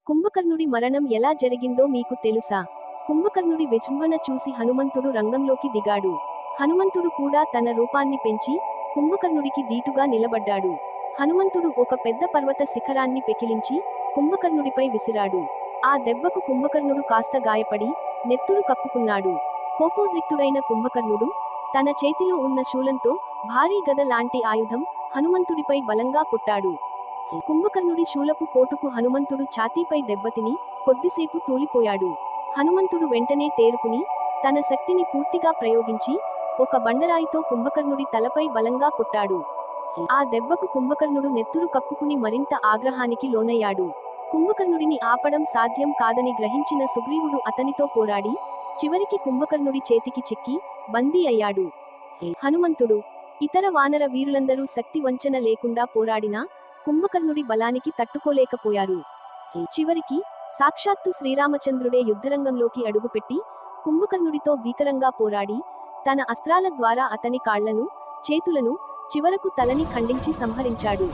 కుంభకర్ణుడి మరణం ఎలా జరిగిందో మీకు తెలుసా? కుంభకర్ణుడి విజృంభణ చూసి హనుమంతుడు రంగంలోకి దిగాడు. హనుమంతుడు కూడా తన రూపాన్ని పెంచి కుంభకర్ణుడికి దీటుగా నిలబడ్డాడు. హనుమంతుడు ఒక పెద్ద పర్వత శిఖరాన్ని పెకిలించి కుంభకర్ణుడిపై విసిరాడు. ఆ దెబ్బకు కుంభకర్ణుడు కాస్త గాయపడి నెత్తురు కక్కుకున్నాడు. కోపోద్రిక్తుడైన కుంభకర్ణుడు తన చేతిలో ఉన్న శూలంతో భారీ గద లాంటి ఆయుధం హనుమంతుడిపై బలంగా కొట్టాడు. కుంభకర్ణుడి శూలపు పోటుకు హనుమంతుడు ఛాతీపై దెబ్బతిని కొద్దిసేపు తూలిపోయాడు. హనుమంతుడు వెంటనే తేరుకుని తన శక్తిని పూర్తిగా ప్రయోగించి ఒక బండరాయితో కుంభకర్ణుడి తలపై బలంగా కొట్టాడు. ఆ దెబ్బకు కుంభకర్ణుడు నెత్తురు కక్కుకుని మరింత ఆగ్రహానికి లోనయ్యాడు. కుంభకర్ణుడిని ఆపడం సాధ్యం కాదని గ్రహించిన సుగ్రీవుడు అతనితో పోరాడి చివరికి కుంభకర్ణుడి చేతికి చిక్కి బందీ అయ్యాడు. హనుమంతుడు ఇతర వానర వీరులందరూ శక్తి వంచన లేకుండా పోరాడినా కుంభకర్ణుడి బలానికి తట్టుకోలేకపోయారు. చివరికి సాక్షాత్తు శ్రీరామచంద్రుడే యుద్ధరంగంలోకి అడుగుపెట్టి కుంభకర్ణుడితో భీకరంగా పోరాడి తన అస్త్రాల ద్వారా అతని కాళ్లను, చేతులను, చివరకు తలని ఖండించి సంహరించాడు.